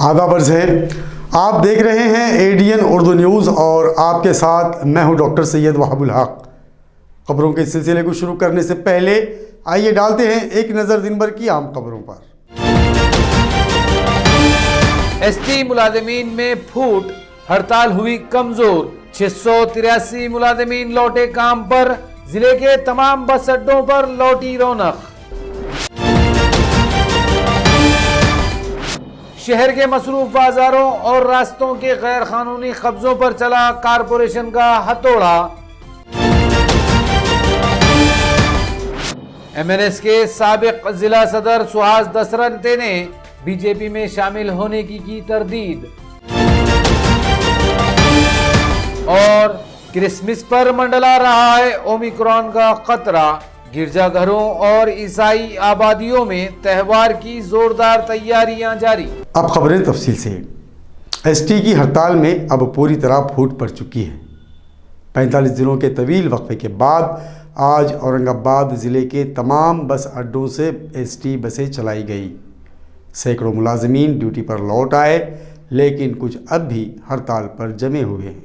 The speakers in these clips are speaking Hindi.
आदाब अर्ज़ है, आप देख रहे हैं एडीएन उर्दू न्यूज़ और आपके साथ मैं हूं डॉक्टर सैयद वहाबुल हक। खबरों के सिलसिले को शुरू करने से पहले आइए डालते हैं एक नज़र दिन भर की आम खबरों पर। एसटी मुलाजिमीन में फूट, हड़ताल हुई कमजोर। 683 मुलाजिमीन लौटे काम पर, जिले के तमाम बस अड्डों पर लौटी रौनक। शहर के मसरूफ बाजारों और रास्तों के गैर कानूनी कब्जों पर चला कारपोरेशन का हथौड़ा। एमएनएस के साबिक जिला सदर सुहास दसरते ने बीजेपी में शामिल होने की तरदीद। और क्रिसमस पर मंडला रहा है ओमिक्रॉन का खतरा। गिरजाघरों और ईसाई आबादियों में त्यौहार की जोरदार तैयारियां जारी। अब खबरें तफसील से। एसटी की हड़ताल में अब पूरी तरह फूट पड़ चुकी है। 45 दिनों के तवील वक्फे के बाद आज औरंगाबाद ज़िले के तमाम बस अड्डों से एसटी बसें चलाई गई। सैकड़ों मुलाजिमीन ड्यूटी पर लौट आए, लेकिन कुछ अब भी हड़ताल पर जमे हुए हैं।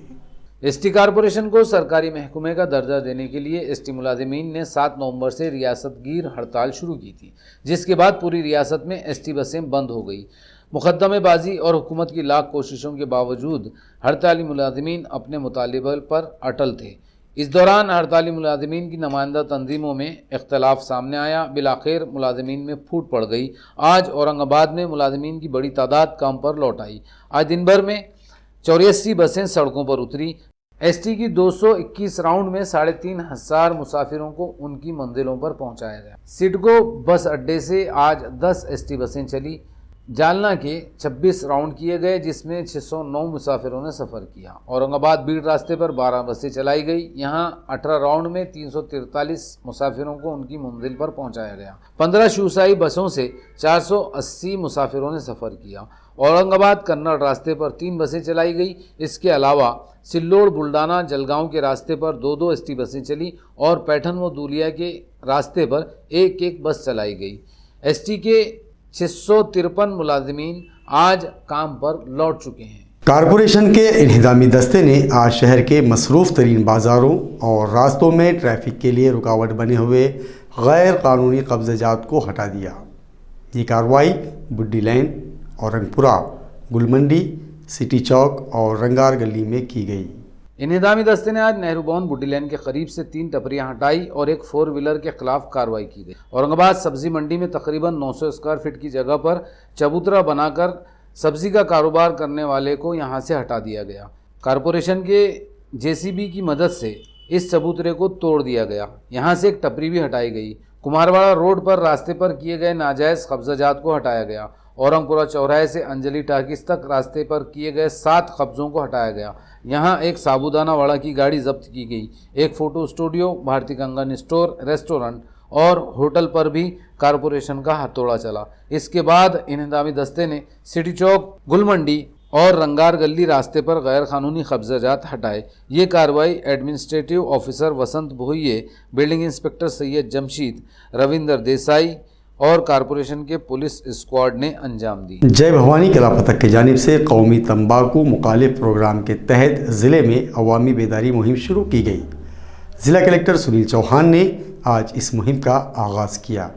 एसटी कारपोरेशन को सरकारी महकमे का दर्जा देने के लिए एसटी मुलाजिमीन ने 7 नवंबर से रियासतगीर हड़ताल शुरू की थी, जिसके बाद पूरी रियासत में एसटी बसें बंद हो गई। मुकदमेबाजी और हुकूमत की लाख कोशिशों के बावजूद हड़ताली मुलाजिमीन अपने मुतालिबे पर अटल थे। इस दौरान हड़ताली मुलाजिमीन की नुमाइंदा तंजीमों में इख्तलाफ सामने आया। बिलाखिर मुलाजिमीन में फूट पड़ गई। आज औरंगाबाद में मुलाजिमीन की बड़ी तादाद काम पर लौट आई। आज दिन भर में 84 बसें सड़कों पर उतरी। एसटी की 221 राउंड में 3500 मुसाफिरों को उनकी मंजिलों पर पहुंचाया गया। सिडको बस अड्डे से आज 10 एसटी बसें चली। जालना के 26 राउंड किए गए, जिसमें 609 मुसाफिरों ने सफ़र किया। औरंगाबाद बीड़ रास्ते पर 12 बसें चलाई गई। यहां 18 राउंड में 343 मुसाफिरों को उनकी मंजिल पर पहुंचाया गया। 15 शिवशाही बसों से 480 मुसाफिरों ने सफ़र किया। औरंगाबाद कन्नड़ रास्ते पर 3 बसें चलाई गई। इसके अलावा सिल्लोड़, बुल्डाना, जलगांव के रास्ते पर 2-2 एसटी बसें चली और पैठन व दूलिया के रास्ते पर 1-1 बस चलाई गई। एसटी के 653 मुलाजिमीन आज काम पर लौट चुके हैं। कारपोरेशन के इंहिदामी दस्ते ने आज शहर के मसरूफ़ तरीन बाज़ारों और रास्तों में ट्रैफिक के लिए रुकावट बने हुए गैर कानूनी कब्ज़ात को हटा दिया। ये कार्रवाई बुड्डी लैन, औरंगपुरा, गुलमंडी, सिटी चौक और रंगार गली में की गई। इंहिदामी दस्ते ने आज नेहरू भवन बुड्डी लैन के करीब से 3 टपरियां हटाई और एक 4 व्हीलर के खिलाफ कार्रवाई की गई। औरंगाबाद सब्जी मंडी में तकरीबन 900 स्क्वायर फीट की जगह पर चबूतरा बनाकर सब्जी का कारोबार करने वाले को यहां से हटा दिया गया। कारपोरेशन के जेसीबी की मदद से इस चबूतरे को तोड़ दिया गया। यहां से एक टपरी भी हटाई गई। कुमारवाड़ा रोड पर रास्ते पर किए गए नाजायज़ कब्जात को हटाया गया। औरंगपुरा चौराहे से अंजलि टाकिस तक रास्ते पर किए गए 7 कब्जों को हटाया गया। यहाँ एक साबूदाना वड़ा की गाड़ी जब्त की गई। एक फ़ोटो स्टूडियो, भारतीय कंगन स्टोर, रेस्टोरेंट और होटल पर भी कारपोरेशन का हथौड़ा चला। इसके बाद इंहिदामी दस्ते ने सिटी चौक, गुलमंडी और रंगार गली रास्ते पर गैर कानूनी कब्जात हटाए। ये कार्रवाई एडमिनिस्ट्रेटिव ऑफिसर वसंत भोइये, बिल्डिंग इंस्पेक्टर सैयद जमशीद, रविंदर देसाई और कारपोरेशन के पुलिस स्क्वाड ने अंजाम दी। जय भवानी कला पथक की जानिब से कौमी तंबाकू मुखालिफ प्रोग्राम के तहत ज़िले में अवामी बेदारी मुहिम शुरू की गई। ज़िला कलेक्टर सुनील चौहान ने आज इस मुहिम का आगाज़ किया।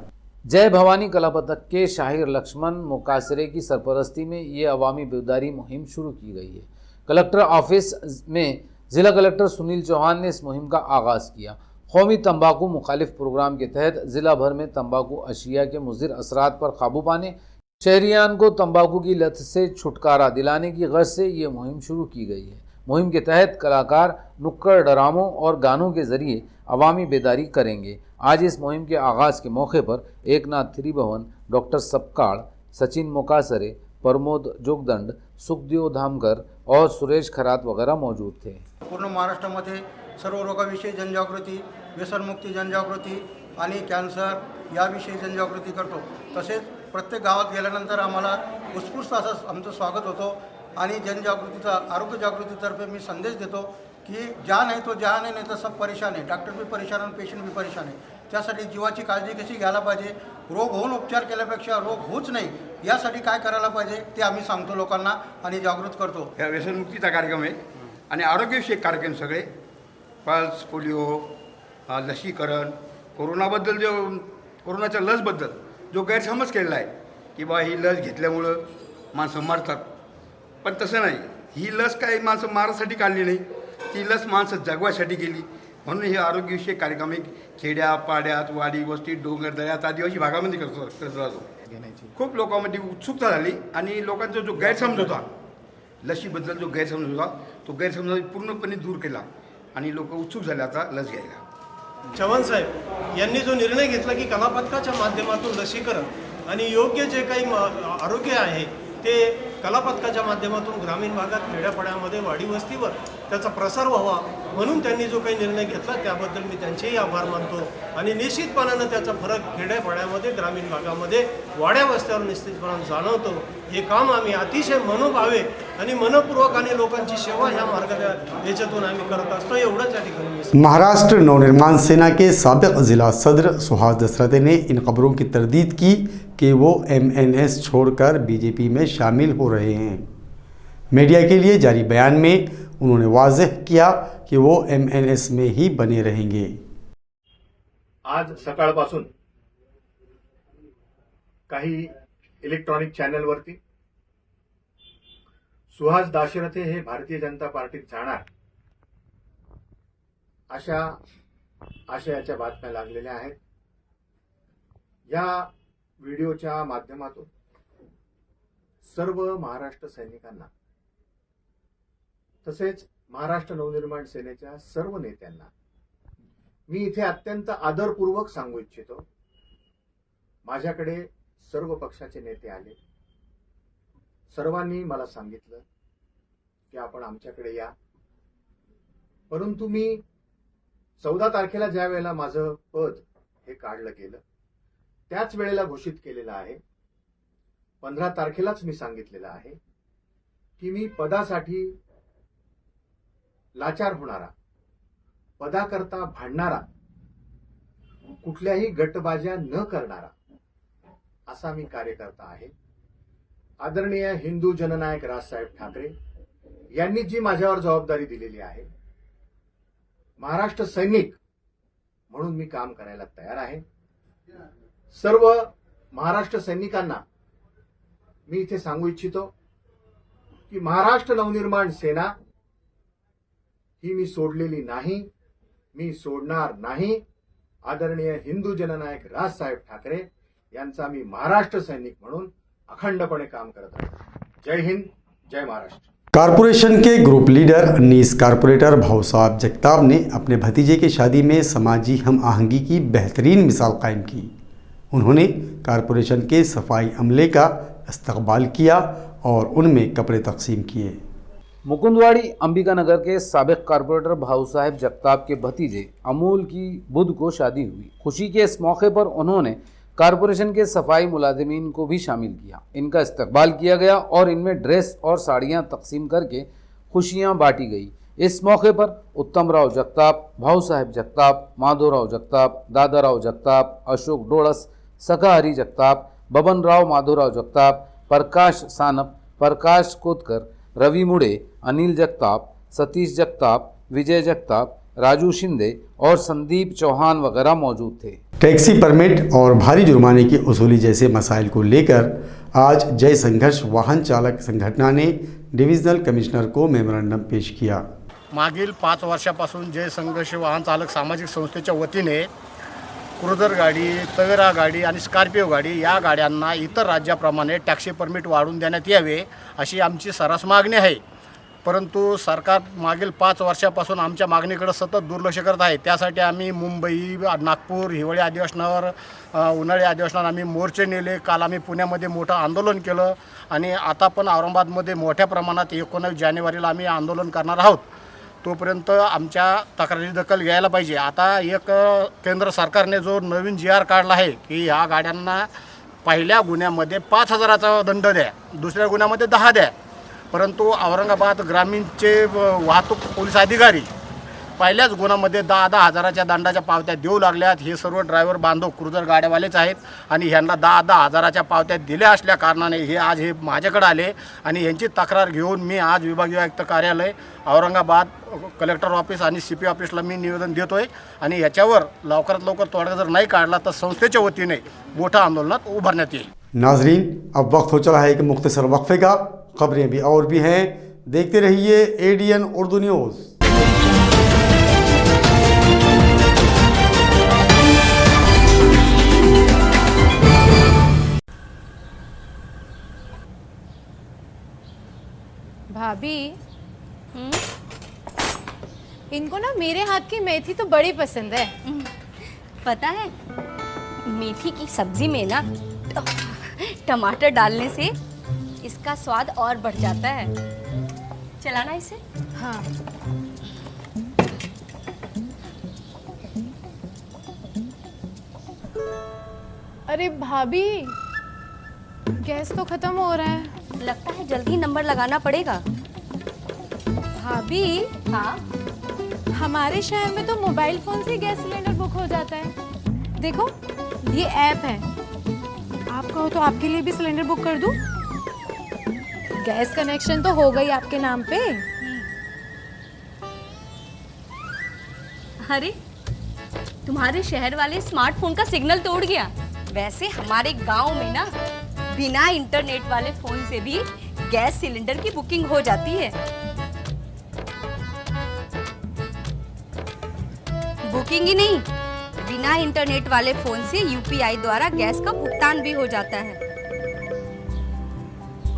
जय भवानी कला पथक के शाहिर लक्ष्मण मुकासरे की सरपरस्ती में ये अवामी बेदारी मुहिम शुरू की गई है। कलेक्टर ऑफिस में ज़िला कलेक्टर सुनील चौहान ने इस मुहिम का आगाज़ किया। कौमी तंबाकू मुखालिफ प्रोग्राम के तहत ज़िला भर में तंबाकू अशिया के मुज़िर असरात पर काबू पाने, शहरियान को तंबाकू की लत से छुटकारा दिलाने की गर्ज से ये मुहिम शुरू की गई है। मुहिम के तहत कलाकार नुक्कड़ ड्रामों और गानों के ज़रिए अवामी बेदारी करेंगे। आज इस मुहिम के आगाज़ के मौके पर एकनाथ त्रिभुवन, डॉक्टर सपकाड़, सचिन मुकासरे, प्रमोद जोगदंड, सुखदेव धामकर और सुरेश खरात वगैरह मौजूद थे। पूर्ण महाराष्ट्रामध्ये सर्व रोगाविषयी जनजागृती, व्यसनमुक्ती जनजागृती आणि कॅन्सर याविषयी जनजागृती करतो. तसेच प्रत्येक गावात गेल्यानंतर आम्हाला उत्स्फूर्त असं आमचं स्वागत होतो आणि जनजागृतीचा आरोग्य जागृतीतर्फे मी संदेश देतो की जान है तो जहान है, नहीं तो सब परेशान आहे. डॉक्टर भी परेशान आणि पेशंट भी परेशान आहे. त्यासाठी जीवाची काळजी कशी घ्यायला पाहिजे, रोग होऊन उपचार केल्यापेक्षा रोग होऊच नाही यासाठी काय करायला पाहिजे ते आम्ही सांगतो लोकांना आणि जागृत करतो. ह्या व्यसनमुक्तीचा कार्यक्रम आहे आणि आरोग्यविषयक कार्यक्रम सगळे पल्स, पोलिओ, लसीकरण, कोरोनाच्या लसबद्दल जो गैरसमज केलेला आहे की बा ही लस घेतल्यामुळं माणसं मरतात, पण तसं नाही. ही लस काही माणसं मारासाठी काढली नाही, ती लस माणसं जगवायसाठी गेली. म्हणून हे आरोग्यविषयक कार्यक्रम एक खेड्या पाड्यात, वाडी वस्ती, डोंगर दऱ्यात, आदिवासी भागामध्ये करत राहतो. खूप लोकांमध्ये उत्सुकता झाली आणि लोकांचा जो गैरसमज होता, लसीबद्दल जो गैरसमज होता तो गैरसमज पूर्णपणे दूर केला आणि लोक उत्सुक झाले आता लस घ्यायला. चव्हाण साहेब यांनी जो निर्णय घेतला की कलापथकाच्या माध्यमातून लसीकरण आणि योग्य जे काही आरोग्य आहे ते कलापथकाच्या माध्यमातून ग्रामीण भागात, खेड्यापाड्यामध्ये, वाडी वस्तीवर त्याचा प्रसार व्हावा म्हणून त्यांनी जो काही निर्णय घेतला त्याबद्दल मी त्यांचेही आभार मानतो. आणि निश्चितपणानं त्याचा फरक खेड्यापाड्यामध्ये, ग्रामीण भागामध्ये, वाड्या वस्त्यावर निश्चितपणानं जाणवतो. हे काम आम्ही अतिशय मनोभावे आणि मनपूर्वक आणि लोकांची सेवा ह्या याच्यातून आम्ही करत असतो. एवढंच या ठिकाणी महाराष्ट्र नवनिर्माण सेना के साबिक जिला सदर सुहास दसरते ने इन खबरों की तरदीद की कि वो MNS छोड़कर बीजेपी में शामिल हो रहे हैं. मीडिया के लिए जारी बयान में उन्होंने वाज़ेह किया कि वो MNS में ही बने रहेंगे. आज सकाळपासून काही इलेक्ट्रॉनिक चॅनलवरती सुहास दाशरथे हे भारतीय जनता पार्टीत जाणार अशा आशयाच्या बातम्या लागलेल्या आहेत. या व्हिडिओच्या माध्यमातून सर्व महाराष्ट्र सैनिकांना तसेच महाराष्ट्र नवनिर्माण सेनेच्या सर्व नेत्यांना मी इथे अत्यंत आदरपूर्वक सांगू इच्छितो. माझ्याकडे सर्व पक्षाचे नेते आले, सर्वांनी मला सांगितलं की आपण आमच्याकडे या. परंतु मी 14 तारखेला ज्या वेळेला माझं पद हे काढलं गेलं त्याच वेळेला घोषित केलेलं आहे, 15 तारखेलाच मी सांगितलेलं आहे की मी पदासाठी लाचार होणारा, पदाकरता भांडणारा, कुठल्याही गटबाज्या न करणारा असा मी कार्यकर्ता आहे. आदरणीय हिंदू जननायक राजसाहेब ठाकरे यांनी जी माझ्यावर जबाबदारी दिलेली आहे, महाराष्ट्र सैनिक म्हणून मी काम करायला तयार आहे. सर्व महाराष्ट्र सैनिकांना मी इथे सांगू इच्छितो की महाराष्ट्र नवनिर्माण सेना ही मी सोडलेली नाही, मी सोडणार नाही. आदरणीय हिंदू जननायक राजसाहेब ठाकरे यांचा मी महाराष्ट्र सैनिक म्हणून अखंडपणे काम करत आहे. जय हिंद, जय महाराष्ट्र. कारपोरेशन के ग्रुप लीडर अन्नीस कारपोरेटर भाऊ साहब जगताप ने अपने भतीजे की शादी में समाजी हम आहंगी की बेहतरीन मिसाल कायम की. उन्होंने कारपोरेशन के सफाई अमले का इस्तकबाल किया और उनमें कपड़े तकसीम किए. मुकुंदवाड़ी अंबिकानगर के साबिक कारपोरेटर भाऊ साहब जगताप के भतीजे अमूल की बुध को शादी हुई. खुशी के इस मौके पर उन्होंने कारपोरेशन के सफाई मुलाजिमीन को भी शामिल किया. इनका इस्तकबाल किया गया और इनमें ड्रेस और साड़ियां तकसीम करके खुशियां बांटी गई. इस मौके पर उत्तम राव जगताप, भाऊ साहब जगताप, माधोराव जगताप, दादाराव जगताप, अशोक डोड़स, सखा हरी जगताप, बबन राव माधोराव जगताप, प्रकाश सानप, प्रकाश कोतकर, रवि मुड़े, अनिल जगताप, सतीश जगताप, विजय जगताप, राजू शिंदे और संदीप चौहान वगैरह मौजूद थे. टैक्सी परमिट और भारी जुर्माने की वसूली जैसे मसाइल को लेकर आज जय संघर्ष वाहन चालक संगठना ने डिविजनल कमिश्नर को मेमोरेंडम पेश किया. मागील 5 वर्षापासून जय संघर्ष वाहन चालक सामाजिक संस्थेच्या वतीने क्रुझर गाडी, तवेरा गाडी आणि स्कॉर्पिओ गाडी या गाड्यांना इतर राज्याप्रमाणे टॅक्सी परमिट वाढवून देण्यात यावे अशी आमची सर्रास मागणी आहे. परंतु सरकार मागील 5 वर्षापासून आमच्या मागणीकडे सतत दुर्लक्ष करत आहे. त्यासाठी आम्ही मुंबई, नागपूर, हिवाळी अधिवेशनावर, उन्हाळी अधिवेशनावर आम्ही मोर्चे नेले. काल आम्ही पुण्यामध्ये मोठं आंदोलन केलं आणि आता पण औरंगाबादमध्ये मोठ्या प्रमाणात 19 जानेवारीला आम्ही आंदोलन करणार आहोत. तो तोपर्यंत आमच्या तक्रारी दखल घ्यायला पाहिजे. आता एक केंद्र सरकारने जो नवीन GR काढला आहे की ह्या गाड्यांना पहिल्या गुन्ह्यामध्ये 5,000चा दंड द्या, दुसऱ्या गुन्ह्यामध्ये 10 द्या. परंतु औरंगाबाद ग्रामीणचे वाहतूक पोलीस अधिकारी पहिल्याच गुन्ह्यामध्ये 10,000च्या दंडाच्या पावत्या देऊ लागल्यात. हे सर्व ड्रायव्हर बांधव क्रुझर गाड्यावालेच आहेत आणि ह्यांना 10,000च्या पावत्या दिल्या असल्या कारणाने हे आज हे माझ्याकडे आले आणि यांची तक्रार घेऊन मी आज विभागीय आयुक्त कार्यालय औरंगाबाद कलेक्टर ऑफिस आणि CP ऑफिसला मी निवेदन देतो आहे आणि ह्याच्यावर लवकरात लवकर तोडगा जर नाही काढला तर संस्थेच्या वतीने मोठ्या आंदोलनात उभारण्यात येईल. नाजरीन, अब वक्त हो चला है कि मुख्तसर वक्फे का. खबरें भी और भी हैं, देखते रहिए ADN उर्दू न्यूज़. भाभी, इनको ना मेरे हाथ की मेथी तो बड़ी पसंद है. पता है, मेथी की सब्जी में ना टमाटर डालने से इसका स्वाद और बढ़ जाता है. चलाना इसे. हाँ. अरे भाभी, गैस तो खत्म हो रहा है. लगता है जल्दी नंबर लगाना पड़ेगा. भाभी, हाँ, हमारे शहर में तो मोबाइल फोन से गैस सिलेंडर बुक हो जाता है. देखो, ये ऐप है. आप कहो तो आपके लिए भी सिलेंडर बुक कर दूं? गैस कनेक्शन तो हो गई आपके नाम पे. अरे तुम्हारे शहर वाले स्मार्टफोन का सिग्नल तोड़ गया. वैसे हमारे गांव में ना बिना इंटरनेट वाले फोन से भी गैस सिलेंडर की बुकिंग हो जाती है. बुकिंग ही नहीं, बिना इंटरनेट वाले फोन से UPI द्वारा गैस का भुगतान भी हो जाता है.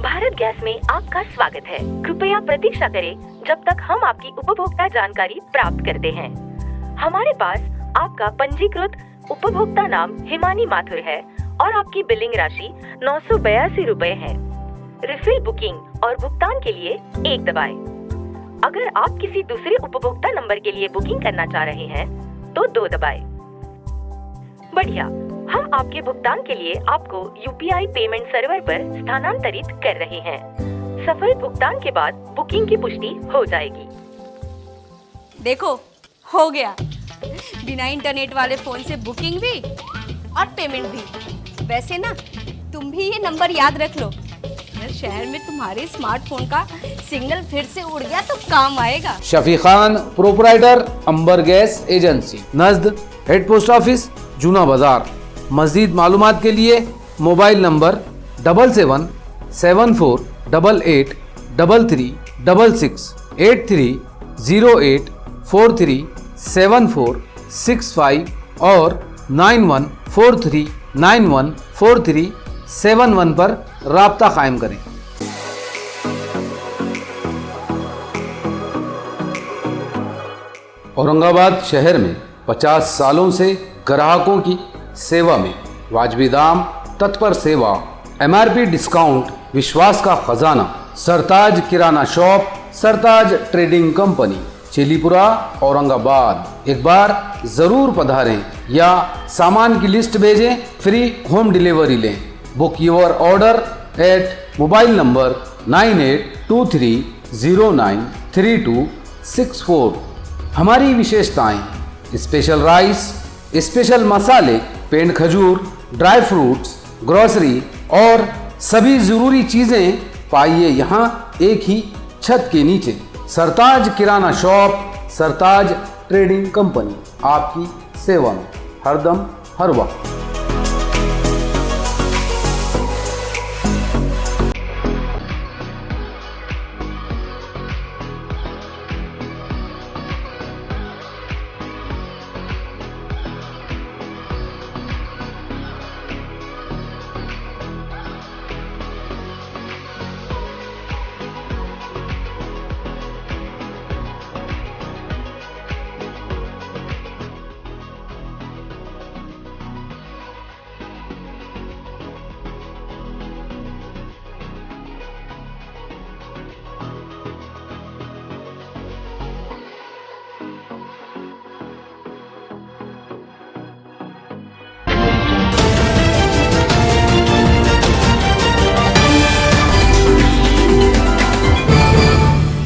भारत गैस में आपका स्वागत है. कृपया प्रतीक्षा करें जब तक हम आपकी उपभोक्ता जानकारी प्राप्त करते हैं. हमारे पास आपका पंजीकृत उपभोक्ता नाम हिमानी माथुर है और आपकी बिलिंग राशि 982 रुपए है. रिफिल बुकिंग और भुगतान के लिए 1 दबाएं. अगर आप किसी दूसरे उपभोक्ता नंबर के लिए बुकिंग करना चाह रहे हैं तो 2 दबाएं. बढ़िया, हम आपके भुगतान के लिए आपको UPI पेमेंट सर्वर पर स्थानांतरित कर रहे हैं. सफल भुगतान के बाद बुकिंग की पुष्टि हो जाएगी. देखो, हो गया. बिना इंटरनेट वाले फोन से बुकिंग भी और पेमेंट भी. वैसे ना तुम भी ये नंबर याद रख लो. अगर शहर में तुम्हारे स्मार्टफोन का सिग्नल फिर से उड़ गया तो काम आएगा. Shafi Khan, proprietor, Ambar gas agency, नज़द head post office, Juna Bazar. मज़ीद मालूमात के लिए मोबाइल नंबर 77 74 88 33 66 83 08 43 74 65 और 91 43 91 43 71 पर राब्ता कायम करें. औरंगाबाद शहर में 50 सालों से ग्राहकों की सेवा में वाजबी दाम, तत्पर सेवा, MRP डिस्काउंट, विश्वास का खजाना. Sartaj Kirana shop, Sartaj trading company, Chilipura, Aurangabad. एक बार ज़रूर पधारें या सामान की लिस्ट भेजें, फ्री होम डिलीवरी लें. Book your order at mobile number 9823093264. हमारी विशेषताएं: स्पेशल राइस, स्पेशल मसाले, पेंड खजूर, ड्राई फ्रूट्स, ग्रोसरी और सभी ज़रूरी चीज़ें पाइए यहाँ एक ही छत के नीचे. सरताज Kirana shop, Sartaj trading company, आपकी सेवा में हरदम हर वक्त.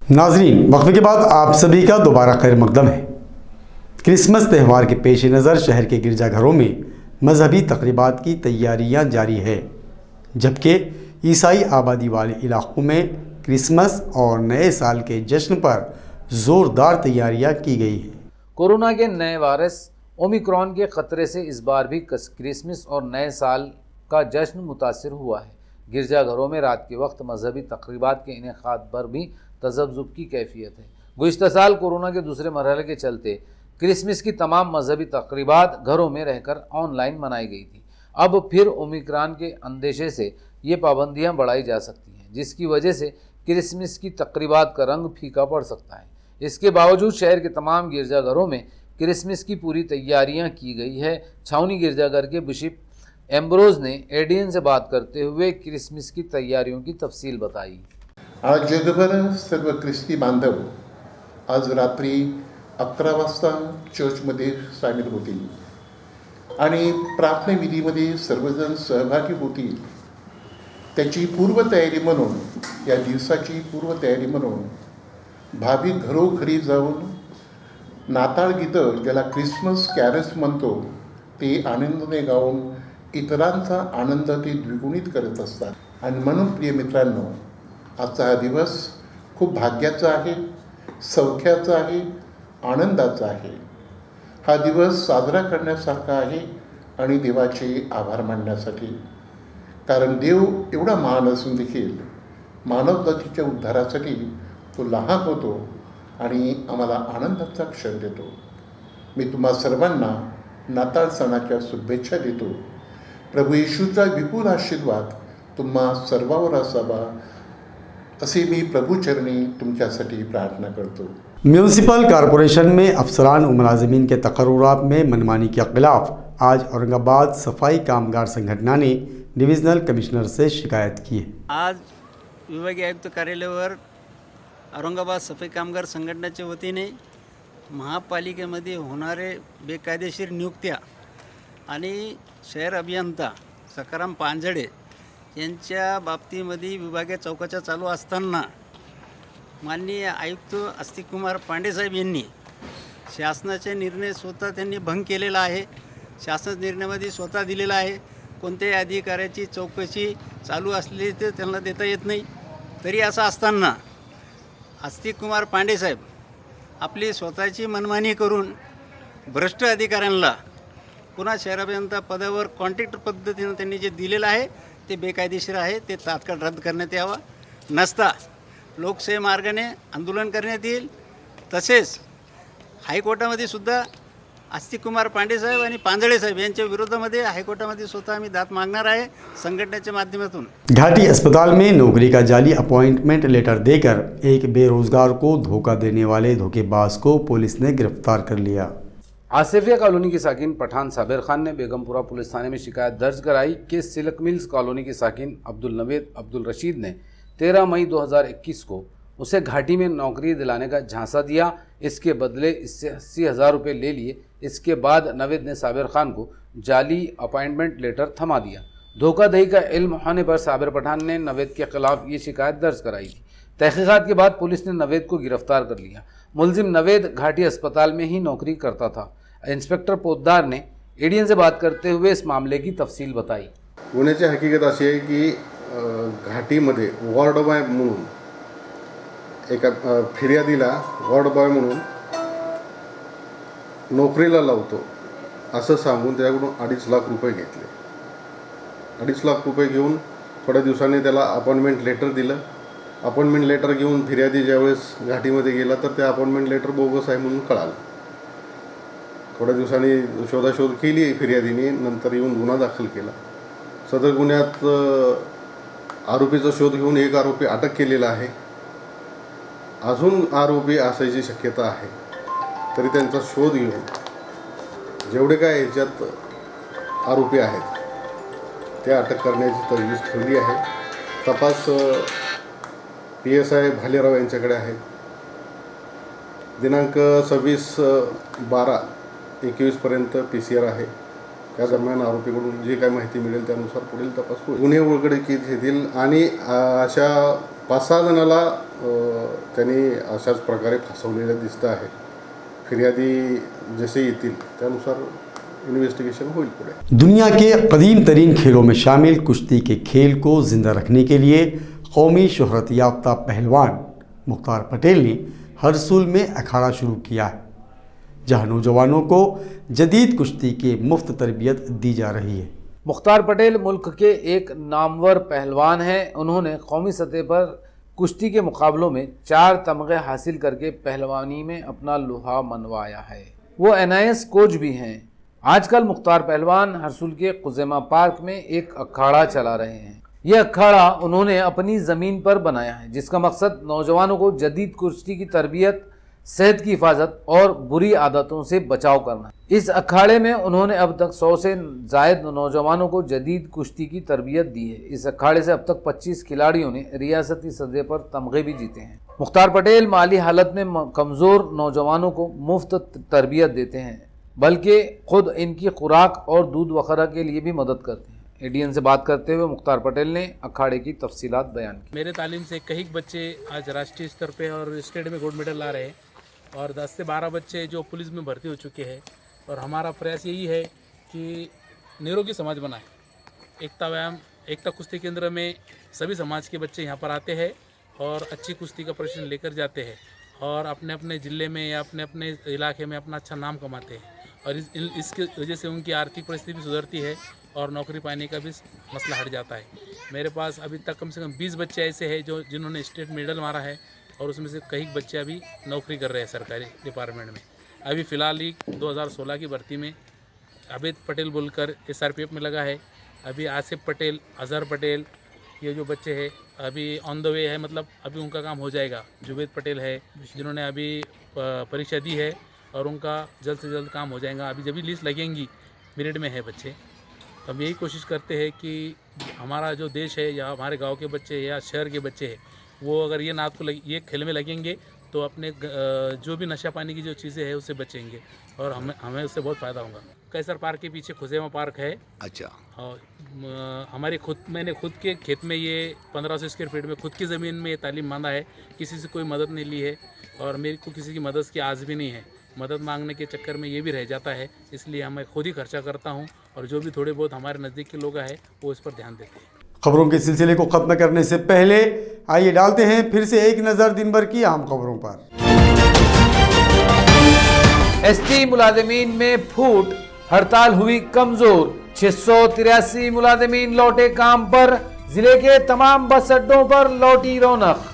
नाजरीन, वक्फे के बाद आप सभी का दोबारा खैर मकदम है। क्रिसमस त्यौहार के पेश नज़र शहर के गिरजाघरों में मजहबी तकरीबात की तैयारियां जारी है, जबकि ईसाई आबादी वाले इलाकों में क्रिसमस और नए साल के जश्न पर ज़ोरदार तैयारियां की गई हैं। कोरोना के नए वायरस ओमिक्रॉन के ख़तरे से इस बार भी क्रिसमस और नए साल का जश्न मुतासिर हुआ है। गिरजाघरों में रात के वक्त मजहबी तकरीबात के इनेकाद पर भी तज़ब्ज़ुब की कैफियत है। गुज़िश्ता साल कोरोना के दूसरे मरहले के चलते क्रिसमस की तमाम मजहबी तकरीबात घरों में रहकर ऑनलाइन मनाई गई थी। अब फिर ओमिक्रॉन के अंदेशे से ये पाबंदियां बढ़ाई जा सकती हैं, जिसकी वजह से क्रिसमस की तकरीबात का रंग फीका पड़ सकता है। इसके बावजूद शहर के तमाम गिरजाघरों में क्रिसमस की पूरी तैयारियां की गई है। छावनी गिरजाघर के बिशप एम्ब्रोज ने एडीएन से बात करते हुए क्रिसमस की तैयारियों की तफसील बताई। आज जगभर सर्व ख्रिस्ती बांधव आज रात्री 11 वाजता चर्चमध्ये सामील होतील आणि प्रार्थनाविधीमध्ये सर्वजण सहभागी होतील। त्याची पूर्वतयारी म्हणून, या दिवसाची पूर्वतयारी म्हणून भाविक घरोघरी जाऊन नाताळ गीतं, ज्याला क्रिसमस कॅरल्स म्हणतो, ते आनंदाने गाऊन इतरांचा आनंद ते द्विगुणित करत असतात। आणि म्हणून प्रिय मित्रांनो, आजचा हा दिवस खूप भाग्याचा आहे, सौख्याचा आहे, आनंदाचा आहे। हा दिवस साजरा करण्यासारखा आहे आणि देवाचे आभार मानण्यासाठी, कारण देव एवढा महान असून देखील मानवजातीच्या उद्धारासाठी तो लहान होतो आणि आम्हाला आनंदाचा क्षण देतो। मी तुम्हा सर्वांना नाताळ सणाच्या शुभेच्छा देतो। प्रभू येशूचा विपुल आशीर्वाद तुम्हा सर्वांवर असावा असे मी प्रभुचरणी तुमच्यासाठी प्रार्थना करतो। म्यूनसिपल कॉरपोरेशन में अफसरान व मुलाजिमीन के तकर्रुरात में मनमानी के खिलाफ आज औरंगाबाद सफाई कामगार संघटना ने डिविजनल कमिश्नर से शिकायत की है। आज विभागीय आयुक्त कार्यालयावर औरंगाबाद सफाई कामगार संघटनेच्या वतीने महापालिकेमध्ये होणारे बेकायदेशीर नियुक्त्या आणि शहर अभियंता सखाराम पांजळे यांच्या बाबतीमध्ये विभागीय चौकशा चालू असताना माननीय आयुक्त अस्तिकुमार पांडेसाहेब यांनी शासनाचे निर्णय स्वतः त्यांनी भंग केलेला आहे। शासन निर्णयामध्ये स्वतः दिलेला आहे, कोणत्याही अधिकाऱ्याची चौकशी चालू असली तर त्यांना देता येत नाही। तरी असं असताना अस्तिकुमार पांडेसाहेब आपली स्वतःची मनमानी करून भ्रष्ट अधिकाऱ्यांना पुन्हा शहर अभियंता पदावर कॉन्ट्रॅक्ट पद्धतीनं त्यांनी जे दिलेलं आहे ते बेकायदेशीर आहे, ते तात्काळ रद्द करण्यात यावं, नसता लोकशाही मार्गाने आंदोलन करण्यात येईल। तसेच हायकोर्टामध्ये सुद्धा अस्तिकुमार पांडेसाहेब आणि पांजळे साहेब यांच्या विरोधामध्ये हाईकोर्टामध्ये स्वतः आम्ही दाद मागणार आहे संघटनेच्या माध्यमातून। घाटी अस्पताल में नौकरी का जाली अपॉइंटमेंट लेटर देकर एक बेरोजगार को धोखा देने वाले धोखेबाज को पुलिस ने गिरफ्तार कर लिया। आसिफिया कॉलोनी के साकिन पठान साबिर खान ने बेगमपुरा पुलिस थाने में शिकायत दर्ज कराई कि सिल्क मिल्स कॉलोनी के साकिन अब्दुल नवेद अब्दुल रशीद ने 13 मई 2021 को उसे घाटी में नौकरी दिलाने का झांसा दिया। इसके बदले इससे 80,000 रुपये ले लिए। इसके बाद नवेद ने साबिर खान को जाली अपॉइंटमेंट लेटर थमा दिया। धोखाधड़ी का इल्म होने पर साबिर पठान ने नवेद के खिलाफ ये शिकायत दर्ज कराई थी। तहकीकात के बाद पुलिस ने नवेद को गिरफ्तार कर लिया। मुलजिम नवेद घाटी अस्पताल में ही नौकरी करता था। इंस्पेक्टर पोद्दार ने एडीएन से बात करते हुए इस मामले की तफसील बताई। गुन्ह्याची हकीकत अशी आहे की घाटीमध्ये वॉर्ड बॉय म्हणून एका फिर्यादीला वॉर्ड बॉय म्हणून नोकरीला लावतो असं सांगून त्याच्याकडून 2.5 लाख रुपये घेतले। 2.5 लाख रुपये घेऊन थोड्या दिवसांनी त्याला अपॉइंटमेंट लेटर दिलं। अपॉइंटमेंट लेटर घेऊन फिर्यादी ज्यावेळेस घाटीमध्ये गेला तर त्या अपॉइंटमेंट लेटर बोगस आहे म्हणून कळालं। थोड्या दिवसांनी शोधाशोध केली फिर्यादीने, नंतर येऊन गुन्हा दाखल केला। सदर गुन्ह्यात आरोपीचा शोध घेऊन एक आरोपी अटक केलेला आहे। अजून आरोपी असायची शक्यता आहे, तरी त्यांचा शोध घेऊन जेवढे काय ह्याच्यात आरोपी आहेत ते अटक करण्याची तजवीज ठेवली आहे। तपास PSI भालेराव यांच्याकडे आहे। दिनांक 26/12/21 पर्यंत PCR आहे। त्या दरम्यान आरोपीकडून जे काही माहिती मिळेल त्यानुसार पुढील तपास होईल। गुन्हे उघडकीस येतील आणि अशा 5-6 जणांना त्यांनी अशाच प्रकारे फसवलेलं दिसतं आहे. फिर्यादी जसे येतील त्यानुसार इन्वेस्टिगेशन होईल पुढे. दुनिया के कदीम तरीन खेलों में शामिल कुश्ती के खेल को जिंदा रखने के लिए कौमी शोहरत याफ्ता पहलवान मुख्तार पटेल ने हरसुल में अखाड़ा शुरू किया है, जहां नौजवानों को जदीद कुश्ती की मुफ्त तरबियत दी जा रही है. मुख्तार पटेल मुल्क के एक नामवर पहलवान हैं। उन्होंने कौमी सतह पर कुश्ती के मुकाबलों में 4 तमगे हासिल करके पहलवानी में अपना लोहा मनवाया है। वो NIS कोच भी हैं। आजकल मुख्तार पहलवान हरसुल के कुज़ैमा पार्क में एक अखाड़ा चला रहे हैं। यह अखाड़ा उन्होंने अपनी ज़मीन पर बनाया है, जिसका मकसद नौजवानों को जदीद कुश्ती की तरबियत, सेहत की हिफाजत और बुरी आदतों से बचाव करना है। इस अखाड़े में उन्होंने अब तक 100 से ज़ायद नौजवानों को जदीद कुश्ती की तरबियत दी है। इस अखाड़े से अब तक 25 खिलाड़ियों ने रियासती सतह पर तमगे भी जीते हैं। मुख्तार पटेल माली हालत में कमज़ोर नौजवानों को मुफ्त तरबियत देते हैं, बल्कि खुद इनकी खुराक और दूध वगैरह के लिए भी मदद करते हैं। ADN से बात करते हुए मुख्तार पटेल ने अखाड़े की तफसीलात बयान की। मेरे तालीम से कई बच्चे आज राष्ट्रीय स्तर पे और स्टेट में गोल्ड मेडल ला रहे हैं और 10 से 12 बच्चे जो पुलिस में भर्ती हो चुके हैं। और हमारा प्रयास यही है कि निरोगी समाज बनाए। एकता व्यायाम, एकता कुश्ती केंद्र में सभी समाज के बच्चे यहाँ पर आते हैं और अच्छी कुश्ती का प्रशिक्षण लेकर जाते हैं और अपने अपने ज़िले में या अपने अपने इलाके में अपना अच्छा नाम कमाते हैं। और इसकी वजह से उनकी आर्थिक परिस्थिति भी सुधरती है और नौकरी पाने का भी मसला हट जाता है। मेरे पास अभी तक कम से कम 20 बच्चे ऐसे हैं जिन्होंने स्टेट मेडल मारा है और उसमें से कई बच्चे अभी नौकरी कर रहे हैं सरकारी डिपार्टमेंट में। अभी फ़िलहाल ही 2016 की भर्ती में अबेद पटेल बोलकर SRPF में लगा है। अभी आसिफ पटेल, अजहर पटेल, ये जो बच्चे हैं अभी ऑन द वे है, मतलब अभी उनका काम हो जाएगा। जुबेद पटेल है जिन्होंने अभी परीक्षा दी है और उनका जल्द से जल्द काम हो जाएगा। अभी जब भी लिस्ट लगेंगी मेरिट में है बच्चे, तो हम यही कोशिश करते हैं कि हमारा जो देश है या हमारे गांव के बच्चे या शहर के बच्चे हैं वो अगर ये नात को ये खेल में लगेंगे तो अपने जो भी नशा पानी की जो चीज़ें हैं उससे बचेंगे और हमें उससे बहुत फ़ायदा होगा। कैसर पार्क के पीछे खुज़ैमा पार्क है। अच्छा। और मैंने खुद के खेत में ये 1500 स्क्वायर फीट में खुद की ज़मीन में ये तालीम माना है। किसी से कोई मदद नहीं ली है और मेरे को किसी की मदद की आस भी नहीं है। मदद मांगने के चक्कर में ये भी रह जाता है, इसलिए मैं खुद ही खर्चा करता हूँ और जो भी थोड़े बहुत हमारे नज़दीक के लोग हैं वो इस पर ध्यान देते हैं। खबरों के सिलसिले को ख़त्म करने से पहले आइए डालते हैं फिर से एक नज़र दिन भर की अहम खबरों पर। ST मुलाजिमीन में फूट, हड़ताल हुई कमजोर। 683 मुलाजिमीन लौटे काम पर। जिले के तमाम बस अड्डों पर लौटी रौनक।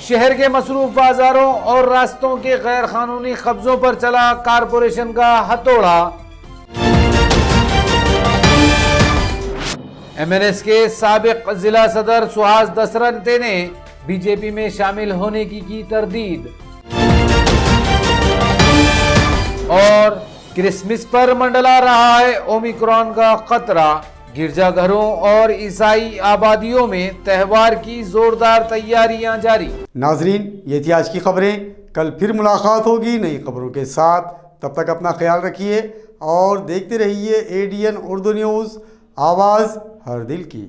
शहर के मसरूफ बाजारों और रास्तों के गैर कानूनी कब्जों पर चला कारपोरेशन का हथौड़ा। MNS के साबिक जिला सदर सुहास दसरते ने बीजेपी में शामिल होने की तरदीद। और क्रिसमस पर मंडला रहा है ओमिक्रॉन का खतरा। गिरजाघरों और ईसाई आबादियों में त्यौहार की जोरदार तैयारियां जारी। नाजरीन, ये थी आज की खबरें। कल फिर मुलाकात होगी नई खबरों के साथ। तब तक अपना ख्याल रखिए और देखते रहिए ADN उर्दू न्यूज़, आवाज़ हर दिल की।